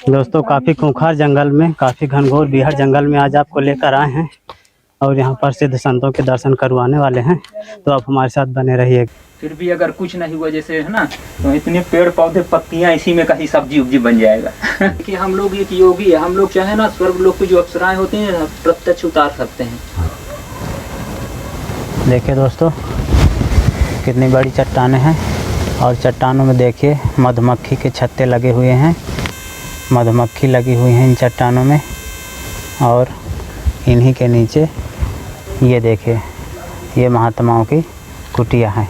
दोस्तों काफ़ी खूंखार जंगल में, काफ़ी घनघोर बिहार जंगल में आज आपको लेकर आए हैं और यहाँ पर सिद्ध संतों के दर्शन करवाने वाले हैं, तो आप हमारे साथ बने रहिए। फिर भी अगर कुछ नहीं हुआ जैसे है ना, तो इतने पेड़ पौधे पत्तियां इसी में कहीं सब्जी उब्जी बन जाएगा। कि हम लोग एक योगी है, हम लोग चाहे ना स्वर्ग लोग की जो अप्सराएं होती हैं प्रत्यक्ष उतार सकते हैं। देखिए दोस्तों कितनी बड़ी चट्टानें हैं और चट्टानों में देखिए मधुमक्खी के छत्ते लगे हुए हैं, मधुमक्खी लगी हुई हैं इन चट्टानों में। और इन्हीं के नीचे ये देखिए ये महात्माओं की कुटिया है।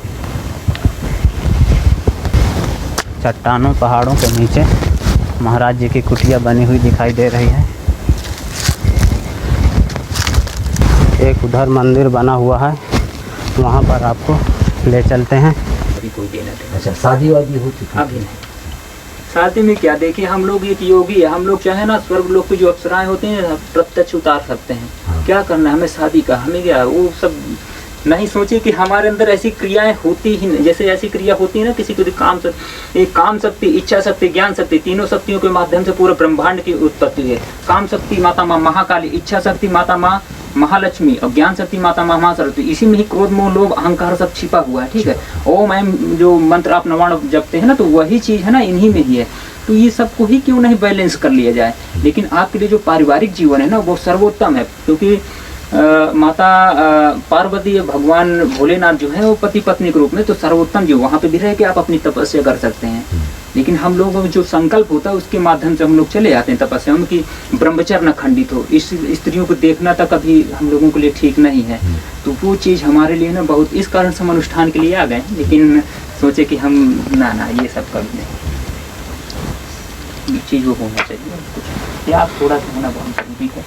चट्टानों पहाड़ों के नीचे महाराज जी की कुटिया बनी हुई दिखाई दे रही है। एक उधर मंदिर बना हुआ है, वहाँ पर आपको ले चलते हैं। अभी कोई देना नहीं। अच्छा, शादी वादी हो चुकी? अभी नहीं। शादी में क्या, देखिए हम लोग एक योगी है, हम लोग चाहे ना स्वर्ग लोग की जो अप्सराएं होती हैं प्रत्यक्ष उतार सकते हैं। हाँ। क्या करना है हमें शादी का, हमें क्या वो सब नहीं सोचे कि हमारे अंदर ऐसी क्रियाएं होती ही नहीं। जैसे ऐसी क्रिया होती है ना किसी को, काम शक्ति, इच्छा शक्ति, ज्ञान शक्ति, तीनों शक्तियों के माध्यम से पूरे ब्रह्मांड की उत्पत्ति है। काम शक्ति माता माँ महाकाली, इच्छा शक्ति माता माँ महालक्ष्मी और ज्ञान शक्ति माता महा सरस्वती। इसी में ही क्रोध मोह लोभ अहंकार सब छिपा हुआ है। ठीक है, ओम ऐम जो मंत्र आप नवाण जपते हैं ना, तो वही चीज है ना, इन्हीं में ही है। तो ये सबको ही क्यों नहीं बैलेंस कर लिया जाए। लेकिन आपके लिए जो पारिवारिक जीवन है ना वो सर्वोत्तम है, क्योंकि माता पार्वती भगवान भोलेनाथ जो है वो पति पत्नी के रूप में, तो सर्वोत्तम जो वहाँ पे भी रह के आप अपनी तपस्या कर सकते हैं। लेकिन हम लोगों का जो संकल्प होता है उसके माध्यम से हम लोग चले आते हैं तपस्या में कि ब्रह्मचर्य न खंडित हो। इस स्त्रियों को देखना तक अभी हम लोगों के लिए ठीक नहीं है। तो वो चीज़ हमारे लिए ना बहुत, इस कारण से हम अनुष्ठान के लिए आ गए। लेकिन सोचे कि हम ना ये सब कभी नहीं, ये चीज़ वो होना चाहिए। कुछ त्याग थोड़ा सा होना बहुत जरूरी है,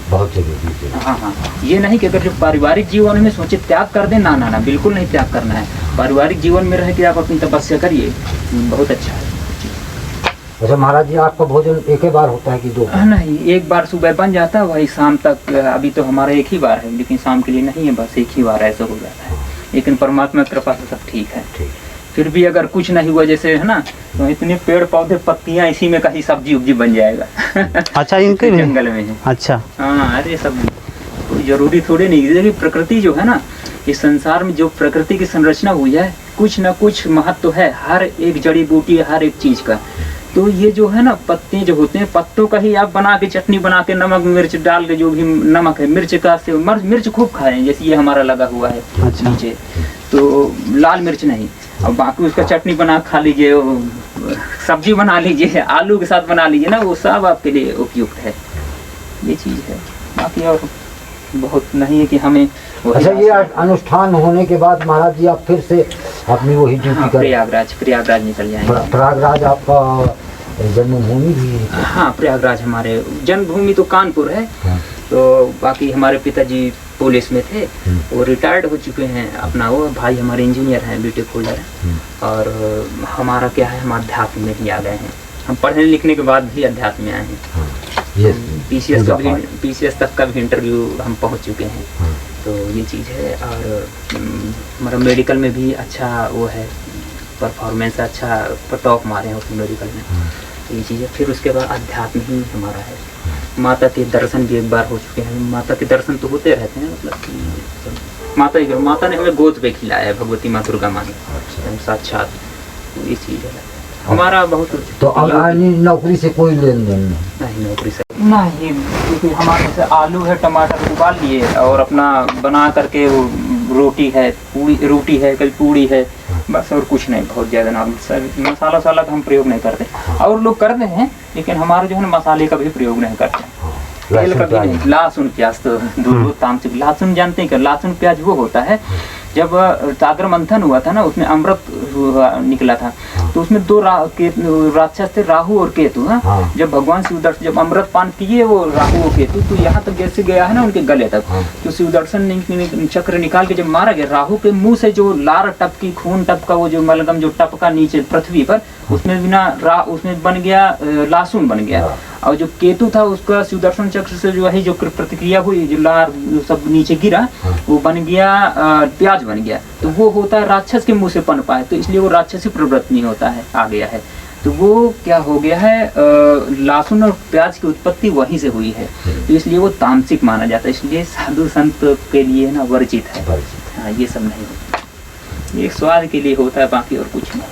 बहुत जरूरी है। हाँ, ये नहीं कि अगर जो पारिवारिक जीवन में सोचे त्याग कर दें, ना बिल्कुल नहीं त्याग करना है। पारिवारिक जीवन में रह के आप अपनी तपस्या करिए, बहुत अच्छा है। अच्छा महाराज जी, आपका भोजन एक ही बार होता है कि दो? नहीं, एक बार सुबह बन जाता है, वही शाम तक। अभी तो हमारा एक ही बार है, लेकिन शाम के लिए नहीं है, बस एक ही बार ऐसा हो जाता है। लेकिन परमात्मा की कृपा से सब ठीक है। फिर भी अगर कुछ नहीं हुआ जैसे है ना, तो इतने पेड़ पौधे पत्तियां इसी में कहीं सब्जी उब्जी बन जाएगा। अच्छा, इनके जंगल में है। अच्छा, हाँ, अरे सब कोई जरूरी थोड़ी नहीं। देखिए प्रकृति जो है ना, इस संसार में जो प्रकृति की संरचना हुई है, कुछ न कुछ महत्व है हर एक जड़ी बूटी, हर एक चीज का। तो ये जो है ना पत्ते जो होते हैं, पत्तों का ही आप बना के चटनी बना के नमक मिर्च डाल के, जो भी नमक है मिर्च का से मिर्च खूब खाएं। जैसे ये हमारा लगा हुआ है नीचे, तो लाल मिर्च नहीं, और बाकी उसका चटनी बना खा लीजिए, सब्जी बना लीजिए, आलू के साथ बना लीजिए ना, वो सब आपके लिए उपयुक्त है। ये चीज़ है, बाकी और बहुत नहीं है कि हमें। अच्छा, ये अनुष्ठान होने के बाद महाराज जी आप फिर से अपनी वही ड्यूटी कर प्रयागराज निकल जाएंगे। प्रयागराज आपका जन्मभूमि भी है? हाँ, प्रयागराज हमारे जन्मभूमि तो कानपुर है। हाँ। तो बाकी हमारे पिताजी पुलिस में थे, वो रिटायर्ड हो चुके हैं। अपना वो भाई हमारे इंजीनियर हैं, बीटेक होल्डर हैं। और हमारा क्या है, हम अध्यात्म में ही आ गए हैं। हम पढ़ने लिखने के बाद भी अध्यात्म में आए हैं। पीसीएस तक का भी इंटरव्यू हम पहुंच चुके हैं। तो ये चीज़ है। और हमारा मेडिकल में भी अच्छा वो है, परफॉर्मेंस अच्छा, टॉप मारे हैं उसमें मेडिकल में। तो ये चीज़ है। फिर उसके बाद अध्यात्म ही हमारा है। माता के दर्शन भी एक बार हो चुके हैं। माता के दर्शन तो होते रहते हैं, मतलब माता ने हमें गोद पे खिलाया है, भगवती माँ दुर्गा माँ ने साक्षात। ये चीज़ है हमारा बहुत। तो अब नौकरी से कोई लेन देन नहीं? नौकरी से नहीं, क्योंकि हमारे जैसे आलू है, टमाटर उबाल लिए और अपना बना करके वो रोटी है, कभी पूड़ी है, बस और कुछ नहीं। बहुत ज़्यादा ना मसाला वसाला का हम प्रयोग नहीं करते। और लोग करते हैं, लेकिन हमारे जो है ना मसाले का भी प्रयोग नहीं करते, तेल का भी नहीं। लहसुन प्याज तो दूर तामसिक। लहसुन जानते हैं क्या? लहसुन प्याज वो होता है, जब सागर मंथन हुआ था ना, उसमें अमृत निकला था, तो उसमें दो राक्षस थे, राहु और केतु। हाँ, जब भगवान शिवदर्शन जब अमृत पान किए वो राहु और केतु, तो यहाँ तक जैसे गया है ना उनके गले तक, तो शिवदर्शन चक्र निकाल के जब मारा गया, राहु के मुंह से जो लार टपकी, खून टपका, वो जो मलगम जो टपका नीचे पृथ्वी पर, उसमें उसमें बन गया लहसुन बन गया। और जो केतु था उसका शिवदर्शन चक्र से जो है जो प्रतिक्रिया हुई, जो लार सब नीचे गिरा, वो बन गया प्याज बन गया। तो वो होता है राक्षस के मुंह से पन पाए, तो इसलिए वो राक्षसी प्रवृत्ति होता है, आ गया है। तो वो क्या हो गया है, लहसुन और प्याज की उत्पत्ति वहीं से हुई है, तो इसलिए वो तामसिक माना जाता है, इसलिए साधु संत के लिए ना वर्जित है। हाँ, ये सब नहीं होता, ये स्वाद के लिए होता है, बाकी और कुछ नहीं।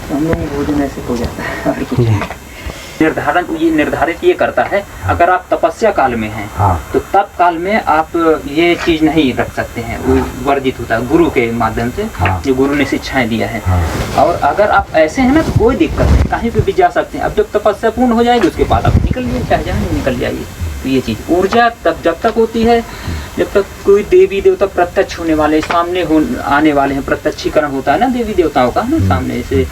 तो हम लोग भोजन ऐसे हो जाता है और कुछ नहीं। निर्धारित ये करता है, अगर आप तपस्या काल में हैं तो तप काल में आप ये चीज नहीं रख सकते हैं, वो वर्जित होता है गुरु के माध्यम से, जो गुरु ने शिक्षाएं दिया है। और अगर आप ऐसे हैं ना तो कोई दिक्कत नहीं, कहीं पे भी जा सकते हैं। अब जब तपस्या पूर्ण हो जाएगी उसके बाद आप निकलिए, चाहे जहाँ निकल जाइए। तो ये चीज ऊर्जा तब जब तक होती है जब तक कोई देवी देवता प्रत्यक्ष होने वाले, सामने आने वाले हैं, प्रत्यक्षीकरण होता है ना देवी देवताओं का ना सामने से,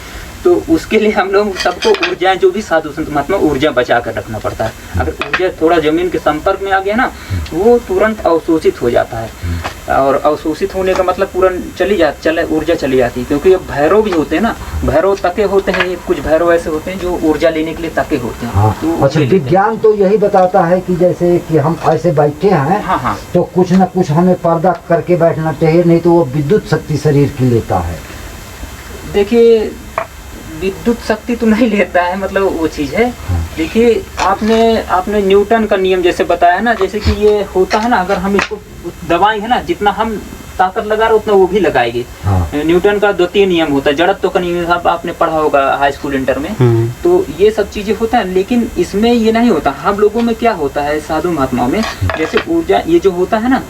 तो उसके लिए हम लोग सबको ऊर्जाएं, जो भी साधु संत महात्मा, ऊर्जा बचा कर रखना पड़ता है। अगर ऊर्जा थोड़ा जमीन के संपर्क में आ गया ना, वो तुरंत अवशोषित हो जाता है, और अवशोषित होने का मतलब पूरा ऊर्जा चली जाती है। क्योंकि अब भैरव भी होते हैं ना, भैरव तके होते हैं, कुछ भैरव ऐसे होते हैं जो ऊर्जा लेने के लिए तके होते हैं। तो अच्छा, विज्ञान तो यही बताता है कि जैसे कि हम ऐसे बैठे हैं तो कुछ न कुछ हमें पर्दा करके बैठना चाहिए, नहीं तो वो विद्युत शक्ति शरीर की लेता है। देखिए, विद्युत शक्ति तो नहीं लेता है, मतलब वो चीज़ है। देखिए, आपने न्यूटन का नियम जैसे बताया ना, जैसे कि ये होता है ना, अगर हम इसको दबाएंगे ना, जितना हम ताकत लगा रहे उतना वो भी लगाएगी। न्यूटन का द्वितीय नियम होता है, जड़त्व का नियम, आपने पढ़ा होगा हाई स्कूल इंटर में। तो ये सब चीजें होता है, लेकिन इसमें ये नहीं होता। हम लोगों में क्या होता है, साधु महात्माओं में, जैसे ऊर्जा ये जो होता है ना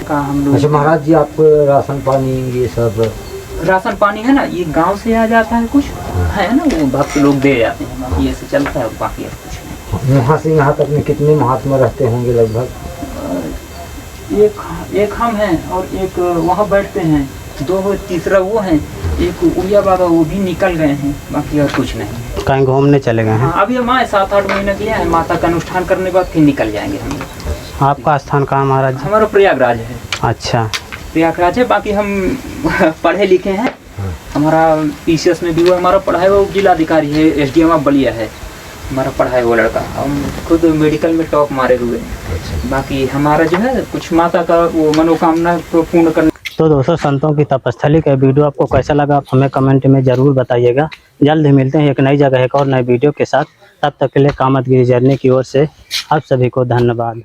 हम लोग। अच्छा महाराज जी, आपको राशन पानी ये सब, राशन पानी है ना, ये गांव से आ जाता है, कुछ है ना, वो भक्त लोग दे जाते हैं, बाकी ऐसे चलता है, बाकी और कुछ नहीं। यहाँ से यहाँ तक में कितने महात्मा रहते होंगे लगभग? एक हम हैं और एक वहाँ बैठते हैं, दो तीसरा वो हैं, एक उड़िया बाबा, वो भी निकल गए हैं, बाकी और कुछ नहीं। कहीं घूमने चले गए हैं? हाँ, अभी हम आए 7-8 महीने के लिए हैं, माता का अनुष्ठान करने के बाद फिर निकल जाएंगे हम। आपका स्थान कहाँ महाराज? हमारा प्रयागराज है। अच्छा, प्रयागराज है। बाकी हम पढ़े लिखे हैं, हमारा पीसीएस में भी वो हमारा पढ़ा है, वो जिलाधिकारी है, एसडीएम ऑफ बलिया है, हमारा पढ़ा है वो लड़का। हम खुद मेडिकल में टॉप मारे हुए हैं। बाकी हमारा जो है कुछ माता का वो मनोकामना को पूर्ण करने। तो दोस्तों, संतों की तपस्थली का वीडियो आपको कैसा लगा, आप हमें कमेंट में ज़रूर बताइएगा। जल्द ही मिलते हैं एक नई जगह, एक और नए वीडियो के साथ। तब तक के लिए कामतगिरी जर्नी की ओर से आप सभी को धन्यवाद।